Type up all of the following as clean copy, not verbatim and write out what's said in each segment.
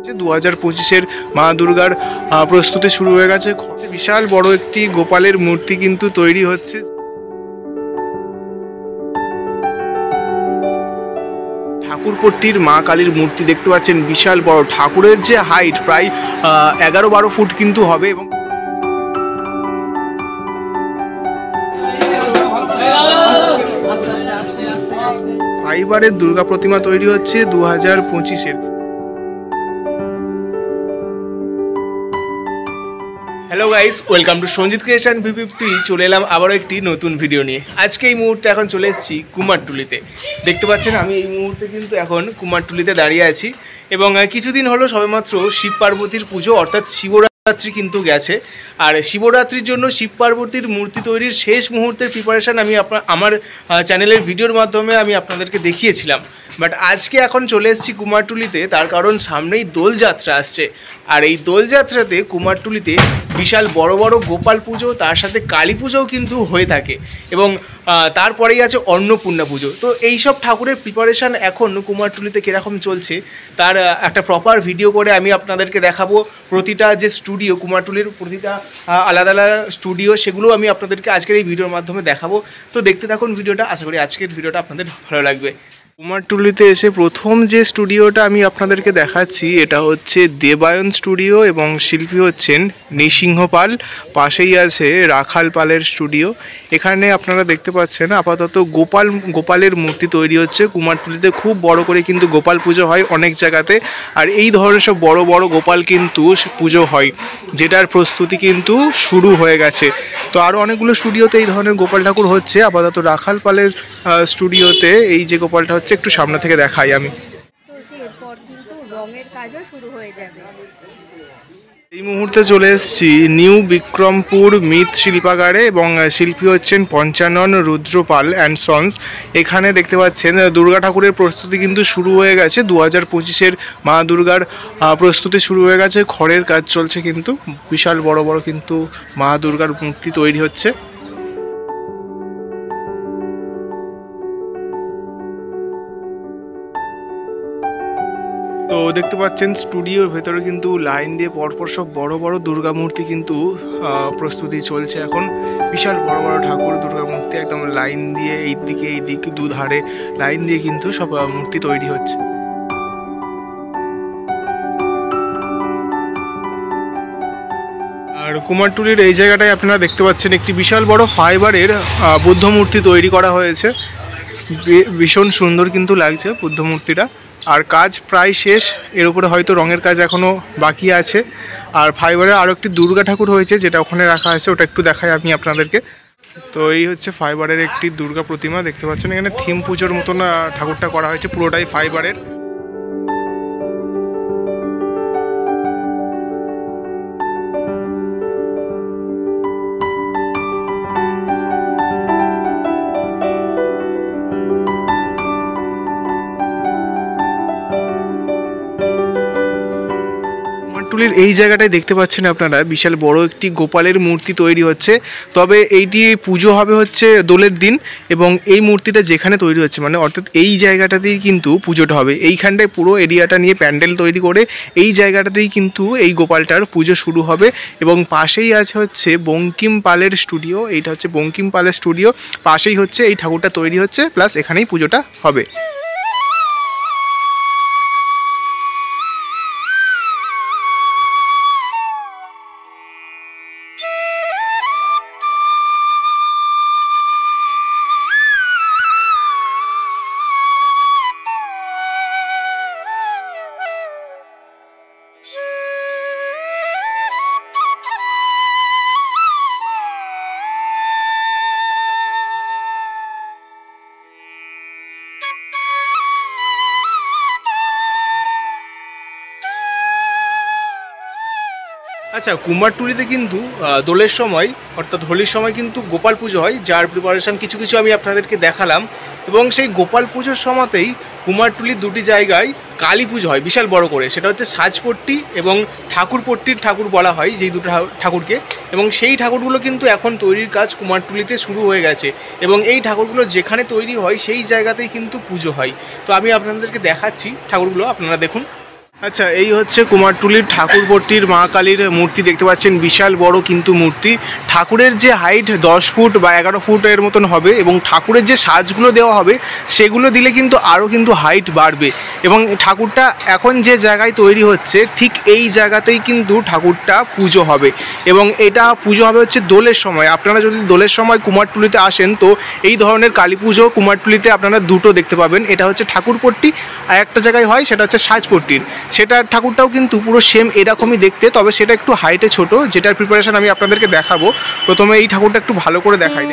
2025-এর মা দুর্গার প্রস্তুতি শুরু হয়ে গেছে। বিশাল বড় একটি গোপালের মূর্তি কিন্তু তৈরি হচ্ছে। ঠাকুরপট্টির মা কালীর মূর্তি দেখতে পাচ্ছেন, বিশাল বড়। ঠাকুরের যে হাইট প্রায় 11-12 ফুট কিন্তু হবে। এবং ফাইবারের দুর্গা প্রতিমা তৈরি হচ্ছে 2025-এর। Hello guys, welcome to Sanjit creation V50। চলে এলাম আবারও একটি নতুন ভিডিও নিয়ে। আজকে এই মুহূর্তে এখন চলে এসেছি কুমারটুলিতে। দেখতে পাচ্ছেন আমি এই মুহূর্তে কিন্তু এখন কুমারটুলিতে দাঁড়িয়ে আছি। এবং কিছুদিন হলো সবেমাত্র শিব পার্বতীর পুজো অর্থাৎ শিবরাত্রি কিন্তু গেছে। আর শিবরাত্রির জন্য শিব পার্বতীর মূর্তি তৈরির শেষ মুহূর্তের প্রিপারেশান আমি আমার চ্যানেলের ভিডিওর মাধ্যমে আমি আপনাদেরকে দেখিয়েছিলাম। বাট আজকে এখন চলে এসেছি কুমারটুলিতে, তার কারণ সামনেই দোলযাত্রা আসছে। আর এই দোলযাত্রাতে কুমারটুলিতে বিশাল বড় বড় গোপাল পুজো, তার সাথে কালী পুজোও কিন্তু হয়ে থাকে। এবং তারপরেই আছে অন্নপূর্ণা পুজো। তো এই সব ঠাকুরের প্রিপারেশান এখন কুমারটুলিতে কীরকম চলছে তার একটা প্রপার ভিডিও করে আমি আপনাদেরকে দেখাবো। প্রতিটা যে স্টুডিও, কুমারটুলির প্রতিটা আলাদা আলাদা স্টুডিও, সেগুলো আমি আপনাদেরকে আজকের এই ভিডিওর মাধ্যমে দেখাবো। তো দেখতে থাকুন ভিডিওটা, আশা করি আজকের ভিডিওটা আপনাদের ভালো লাগবে। কুমারটুলিতে এসে প্রথম যে স্টুডিওটা আমি আপনাদেরকে দেখাচ্ছি এটা হচ্ছে দেবায়ন স্টুডিও, এবং শিল্পী হচ্ছেন নৃসিংহ পাল। পাশেই আছে রাখাল পালের স্টুডিও। এখানে আপনারা দেখতে পাচ্ছেন আপাতত গোপালের মূর্তি তৈরি হচ্ছে। কুমারটুলিতে খুব বড় করে কিন্তু গোপাল পুজো হয় অনেক জায়গাতে। আর এই ধরনের সব বড় বড় গোপাল কিন্তু পুজো হয়, যেটার প্রস্তুতি কিন্তু শুরু হয়ে গেছে। তো আরও অনেকগুলো স্টুডিওতে এই ধরনের গোপাল ঠাকুর হচ্ছে। আপাতত রাখাল পালের স্টুডিওতে এই যে গোপালটা হচ্ছে, একটু সামনে থেকে দেখাই আমি। এরপর কিন্তু রঙের কাজও শুরু হয়ে যাবে। এই মুহূর্তে চলে এসেছি নিউ বিক্রমপুর মৃৎশিল্পাগারে, এবং শিল্পী হচ্ছেন পঞ্চানন রুদ্রপাল অ্যান্ড সন্স। এখানে দেখতে পাচ্ছেন দুর্গা ঠাকুরের প্রস্তুতি কিন্তু শুরু হয়ে গেছে। 2025-এর মা দুর্গার প্রস্তুতি শুরু হয়ে গেছে। খড়ের কাজ চলছে কিন্তু, বিশাল বড় বড় কিন্তু মা দুর্গার মূর্তি তৈরি হচ্ছে। তো দেখতে পাচ্ছেন স্টুডিওর ভেতরে কিন্তু লাইন দিয়ে পরপর সব বড় বড় দুর্গা মূর্তি কিন্তু প্রস্তুতি চলছে এখন। বিশাল বড় বড় ঠাকুর দুর্গা মূর্তি একদম লাইন দিয়ে এই দিকে দুধারে লাইন দিয়ে কিন্তু সব মূর্তি তৈরি হচ্ছে। আর কুমারটুলির এই জায়গাটায় আপনারা দেখতে পাচ্ছেন একটি বিশাল বড় ফাইবারের বুদ্ধ মূর্তি তৈরি করা হয়েছে। ভীষণ সুন্দর কিন্তু লাগছে বুদ্ধ মূর্তিটা। আর কাজ প্রায় শেষ, এর উপরে হয়তো রঙের কাজ এখনও বাকি আছে। আর ফাইবারের আরও একটি দুর্গা ঠাকুর হয়েছে, যেটা ওখানে রাখা আছে, ওটা একটু দেখাই আমি আপনাদেরকে। তো এই হচ্ছে ফাইবারের একটি দুর্গা প্রতিমা। দেখতে পাচ্ছেন এখানে থিম পুজোর মতন ঠাকুরটা করা হয়েছে, পুরোটাই ফাইবারের। কুমারটুলির এই জায়গাটায় দেখতে পাচ্ছেন আপনারা বিশাল বড় একটি গোপালের মূর্তি তৈরি হচ্ছে। তবে এইটি পুজো হবে হচ্ছে দোলের দিন, এবং এই মূর্তিটা যেখানে তৈরি হচ্ছে মানে অর্থাৎ এই জায়গাটাতেই কিন্তু পুজোটা হবে। এইখানটায় পুরো এরিয়াটা নিয়ে প্যান্ডেল তৈরি করে এই জায়গাটাতেই কিন্তু এই গোপালটার পুজো শুরু হবে। এবং পাশেই আছে হচ্ছে বঙ্কিম পালের স্টুডিও। এইটা হচ্ছে বঙ্কিম পালের স্টুডিও, পাশেই হচ্ছে এই ঠাকুরটা তৈরি হচ্ছে, প্লাস এখানেই পুজোটা হবে। আচ্ছা, কুমারটুলিতে কিন্তু দোলের সময় অর্থাৎ হোলির সময় কিন্তু গোপাল পুজো হয়, যার প্রিপারেশান কিছু কিছু আমি আপনাদেরকে দেখালাম। এবং সেই গোপাল পুজোর সময়তেই কুমারটুলির দুটি জায়গায় কালী পুজো হয় বিশাল বড় করে। সেটা হচ্ছে সাজপট্টি এবং ঠাকুরপট্টির ঠাকুর বলা হয় যেই দুটো ঠাকুরকে। এবং সেই ঠাকুরগুলো কিন্তু এখন তৈরির কাজ কুমারটুলিতে শুরু হয়ে গেছে। এবং এই ঠাকুরগুলো যেখানে তৈরি হয় সেই জায়গাতেই কিন্তু পুজো হয়। তো আমি আপনাদেরকে দেখাচ্ছি ঠাকুরগুলো, আপনারা দেখুন। আচ্ছা, এই হচ্ছে কুমারটুলির ঠাকুরপট্টির মা কালীর মূর্তি। দেখতে পাচ্ছেন বিশাল বড় কিন্তু মূর্তি। ঠাকুরের যে হাইট 10 ফুট বা 11 ফুটের মতন হবে এবং ঠাকুরের যে সাজগুলো দেওয়া হবে সেগুলো দিলে কিন্তু আরও কিন্তু হাইট বাড়বে। এবং ঠাকুরটা এখন যে জায়গায় তৈরি হচ্ছে ঠিক এই জায়গাতেই কিন্তু ঠাকুরটা পুজো হবে এবং এটা পুজো হবে হচ্ছে দোলের সময়। আপনারা যদি দোলের সময় কুমারটুলিতে আসেন তো এই ধরনের কালী পুজো কুমারটুলিতে আপনারা দুটো দেখতে পাবেন। এটা হচ্ছে ঠাকুরপট্টি, আর একটা জায়গায় হয় সেটা হচ্ছে সাজপট্টির। সেটার ঠাকুরটাও কিন্তু পুরো সেম এরকমই দেখতে, তবে সেটা একটু হাইটে ছোট, যেটার প্রিপারেশন আমি আপনাদেরকে দেখাবো। প্রথমে এই ঠাকুরটা একটু ভালো করে দেখাই।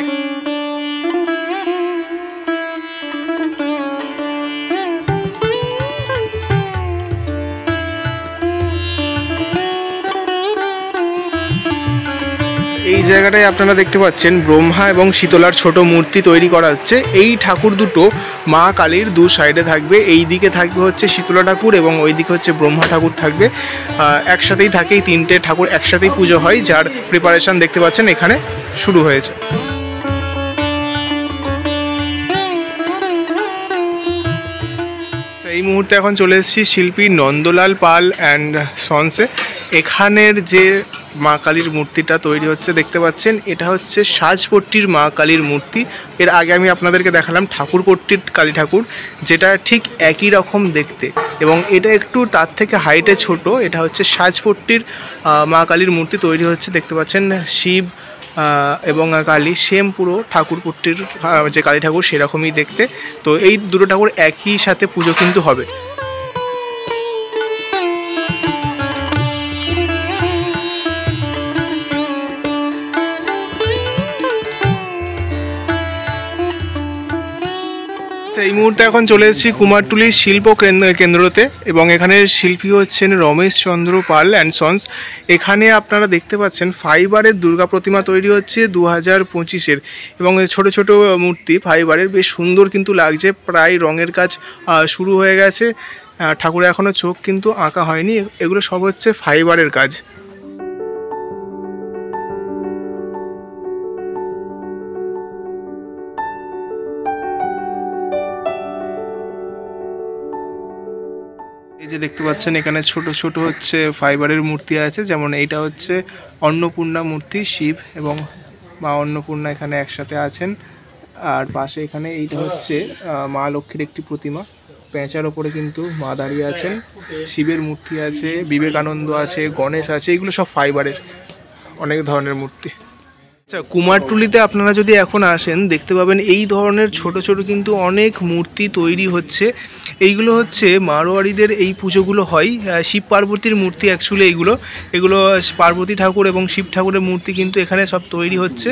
এই জায়গাটায় আপনারা দেখতে পাচ্ছেন ব্রহ্মা এবং শীতলার ছোট মূর্তি তৈরি করা হচ্ছে। এই ঠাকুর দুটো মা কালীর দু সাইডে থাকবে। এই দিকে থাকবে হচ্ছে শীতলা ঠাকুর এবং ওই দিকে হচ্ছে ব্রহ্মা ঠাকুর থাকবে। একসাথেই থাকে, এই তিনটে ঠাকুর একসাথেই পুজো হয়, যার প্রিপারেশন দেখতে পাচ্ছেন এখানে শুরু হয়েছে। এই মুহূর্তে এখন চলে এসেছি শিল্পী নন্দলাল পাল অ্যান্ড সন্সে। এখানের যে মা কালীর মূর্তিটা তৈরি হচ্ছে দেখতে পাচ্ছেন, এটা হচ্ছে সাজপট্টির মা কালীর মূর্তি। এর আগে আমি আপনাদেরকে দেখালাম ঠাকুরপট্টির কালী ঠাকুর, যেটা ঠিক একই রকম দেখতে এবং এটা একটু তার থেকে হাইটে ছোট। এটা হচ্ছে সাজপট্টির মা কালীর মূর্তি তৈরি হচ্ছে। দেখতে পাচ্ছেন শিব এবং কালী সেম পুরো ঠাকুরপট্টির যে কালী ঠাকুর সেরকমই দেখতে। তো এই দুটো ঠাকুর একই সাথে পুজো কিন্তু হবে। এই মুহূর্তে এখন চলে এসেছি কুমারটুলির শিল্প কেন্দ্রতে এবং এখানে শিল্পী হচ্ছেন রমেশ চন্দ্র পাল অ্যান্ড সন্স। এখানে আপনারা দেখতে পাচ্ছেন ফাইবারের দুর্গা প্রতিমা তৈরি হচ্ছে 2025-এর এবং ছোট ছোট মূর্তি ফাইবারের, বেশ সুন্দর কিন্তু লাগছে। প্রায় রঙের কাজ শুরু হয়ে গেছে, ঠাকুরের এখনও চোখ কিন্তু আঁকা হয়নি। এগুলো সব হচ্ছে ফাইবারের কাজ। এই যে দেখতে পাচ্ছেন এখানে ছোট ছোট হচ্ছে ফাইবারের মূর্তি আছে, যেমন এইটা হচ্ছে অন্নপূর্ণা মূর্তি, শিব এবং মা অন্নপূর্ণা এখানে একসাথে আছেন। আর পাশে এখানে এইটা হচ্ছে মা লক্ষ্মীর একটি প্রতিমা, পেঁচার ওপরে কিন্তু মা দাঁড়িয়ে আছেন। শিবের মূর্তি আছে, বিবেকানন্দ আছে, গণেশ আছে, এগুলো সব ফাইবারের অনেক ধরনের মূর্তি। আচ্ছা, কুমারটুলিতে আপনারা যদি এখন আসেন দেখতে পাবেন এই ধরনের ছোট ছোট কিন্তু অনেক মূর্তি তৈরি হচ্ছে। এইগুলো হচ্ছে মারোয়াড়িদের এই পুজোগুলো হয়, শিব পার্বতীর মূর্তি অ্যাকচুয়ালি এগুলো পার্বতী ঠাকুর এবং শিব ঠাকুরের মূর্তি কিন্তু এখানে সব তৈরি হচ্ছে।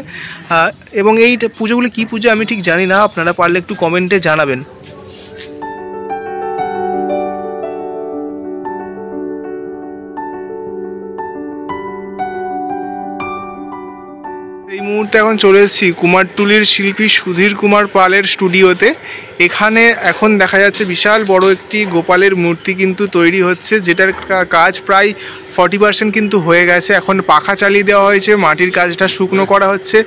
এবং এই পুজোগুলো কী পুজো আমি ঠিক জানি না, আপনারা পারলে একটু কমেন্টে জানাবেন। এই মুহূর্তে এখন চলে এসেছি কুমারটুলির শিল্পী সুধীর কুমার পালের স্টুডিওতে। এখানে এখন দেখা যাচ্ছে বিশাল বড় একটি গোপালের মূর্তি কিন্তু তৈরি হচ্ছে, যেটার কাজ প্রায় 40% কিন্তু হয়ে গেছে। এখন পাখা চালিয়ে দেওয়া হয়েছে, মাটির কাজটা শুকনো করা হচ্ছে।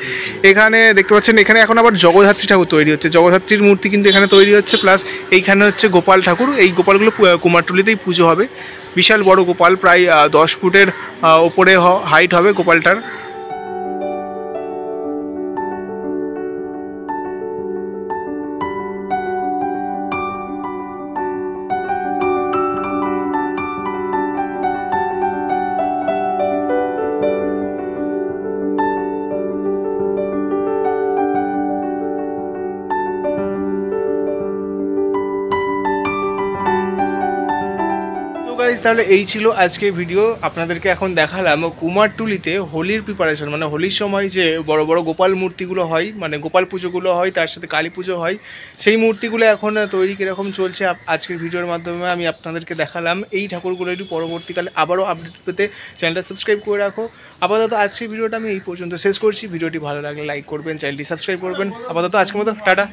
এখানে দেখতে পাচ্ছেন এখানে এখন আবার জগদ্ধাত্রী ঠাকুর তৈরি হচ্ছে, জগদ্ধাত্রীর মূর্তি কিন্তু এখানে তৈরি হচ্ছে। প্লাস এইখানে হচ্ছে গোপাল ঠাকুর, এই গোপালগুলো কুমারটুলিতেই পুজো হবে। বিশাল বড় গোপাল, প্রায় 10 ফুটের ওপরে হাইট হবে গোপালটার। তাহলে এই ছিল আজকের ভিডিও। আপনাদেরকে এখন দেখালাম কুমারটুলিতে হোলির প্রিপারেশন, মানে হোলির সময় যে বড় বড় গোপাল মূর্তিগুলো হয়, মানে গোপাল পুজোগুলো হয়, তার সাথে কালী পুজো হয়, সেই মূর্তিগুলো এখন তৈরি কীরকম চলছে আজকের ভিডিওর মাধ্যমে আমি আপনাদেরকে দেখালাম। এই ঠাকুরগুলো একটু পরবর্তীকালে আবারও আপডেট পেতে চ্যানেলটা সাবস্ক্রাইব করে রাখো। আপাতত আজকের ভিডিওটা আমি এই পর্যন্ত শেষ করছি। ভিডিওটি ভালো লাগলে লাইক করবেন, চ্যানেলটি সাবস্ক্রাইব করবেন। আপাতত আজকের মতো টাটা।